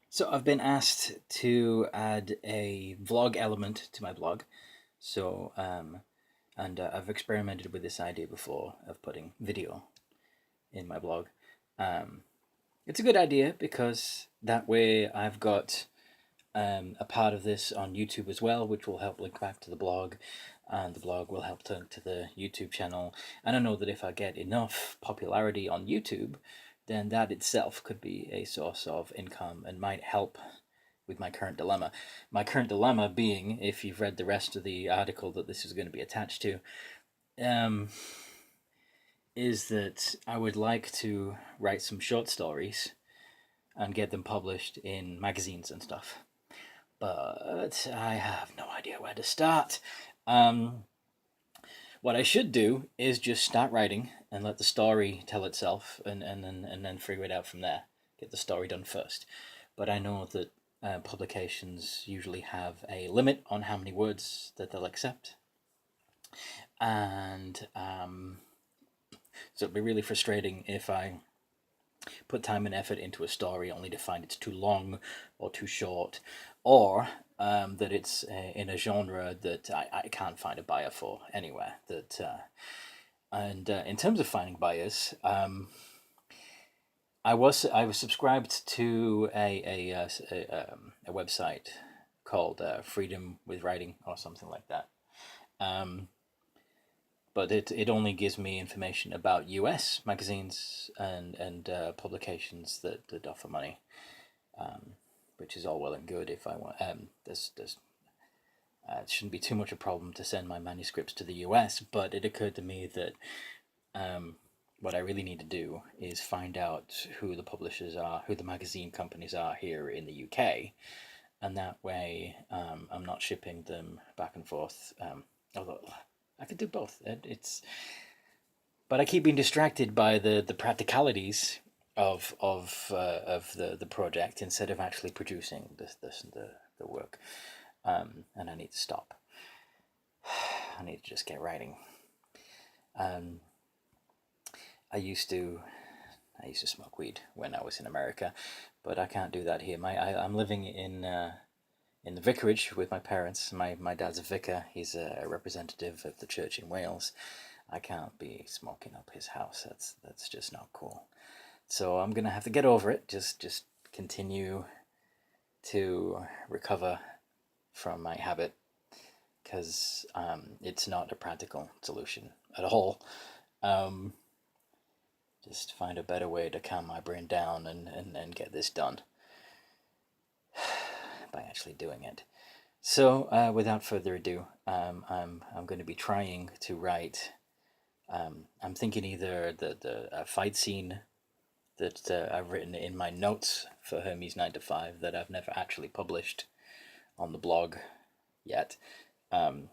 So I've been asked to add a vlog element to my blog. So I've experimented with this idea before of putting video in my blog. Um, it's a good idea because that way I've got a part of this on YouTube as well, which will help link back to the blog, and the blog will help link to the YouTube channel. And I know that if I get enough popularity on YouTube, then that itself could be a source of income and might help with my current dilemma. My current dilemma being, if you've read the rest of the article that this is going to be attached to, um, is that I would like to write some short stories and get them published in magazines and stuff. But I have no idea where to start. Um, what I should do is just start writing and let the story tell itself, and then figure it out from there. Get the story done first. But I know that publications usually have a limit on how many words that they'll accept, and so it'd be really frustrating if I put time and effort into a story only to find it's too long or too short, or that it's in a genre that I can't find a buyer for anywhere. And in terms of finding buyers, I was subscribed to a website called Freedom with Writing or something like that. Um, but it only gives me information about U.S. magazines and publications that offer money, which is all well and good. If I want, it shouldn't be too much a problem to send my manuscripts to the U.S. But it occurred to me that what I really need to do is find out who the publishers are, who the magazine companies are here in the UK, and that way I'm not shipping them back and forth. Although I could do both. But I keep being distracted by the practicalities of the project instead of actually producing the work. And I need to stop. I need to just get writing. Um, I used to smoke weed when I was in America, but I can't do that here. I'm living in the vicarage with my parents. My dad's a vicar. He's a representative of the church in Wales. I can't be smoking up his house. That's just not cool. So I'm gonna have to get over it. Just continue to recover from my habit, because it's not a practical solution at all. Um, just find a better way to calm my brain down and get this done by actually doing it. So without further ado, I'm going to be trying to write. I'm thinking either the fight scene that I've written in my notes for Hermes 9 to 5 that I've never actually published on the blog yet. Um,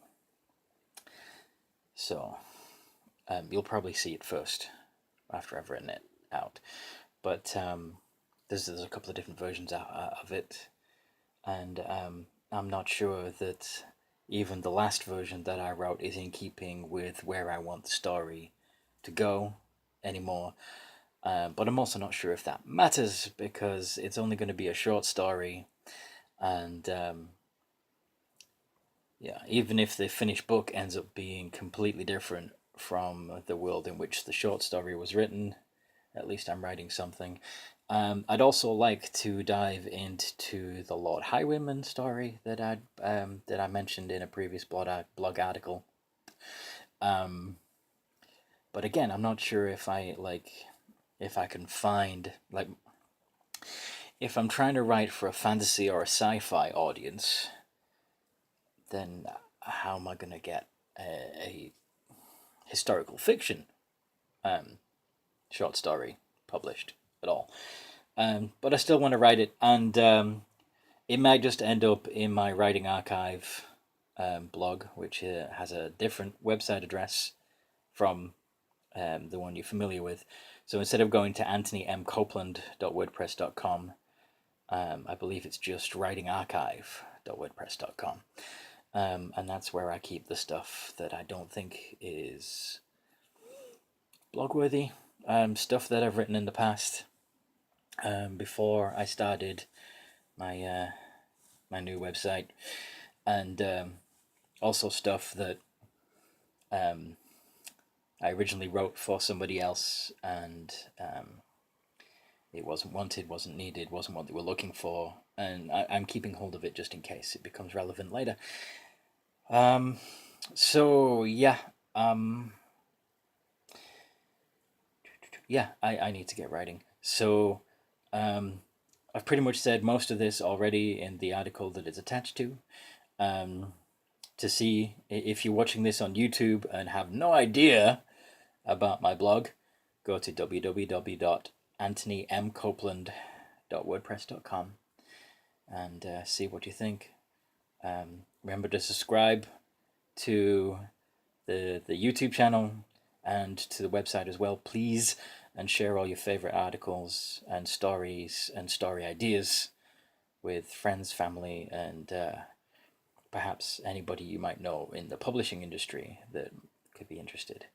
so you'll probably see it first after I've written it out. But there's a couple of different versions of it, and I'm not sure that even the last version that I wrote is in keeping with where I want the story to go anymore. But I'm also not sure if that matters, because it's only going to be a short story, and yeah, even if the finished book ends up being completely different from the world in which the short story was written, at least I'm writing something. I'd also like to dive into the Lord Highwayman story that I mentioned in a previous blog article. But again, I'm not sure if I can find, like, if I'm trying to write for a fantasy or a sci-fi audience, then how am I going to get a historical fiction short story published at all? But I still want to write it, and it might just end up in my writing archive blog, which has a different website address from the one you're familiar with. So instead of going to anthonymcopeland.wordpress.com, I believe it's just writingarchive.wordpress.com. And that's where I keep the stuff that I don't think is blog worthy, stuff that I've written in the past, before I started my my new website, and also stuff that I originally wrote for somebody else, and it wasn't wanted, wasn't needed, wasn't what they were looking for, and I'm keeping hold of it just in case it becomes relevant later. So yeah, I need to get writing. So I've pretty much said most of this already in the article that it's attached to. To see if you're watching this on YouTube and have no idea about my blog, go to www.anthonymcopeland.wordpress.com and see what you think. Remember to subscribe to the YouTube channel and to the website as well, please, and share all your favorite articles and stories and story ideas with friends, family, and perhaps anybody you might know in the publishing industry that could be interested.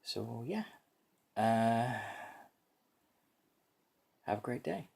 So yeah, have a great day.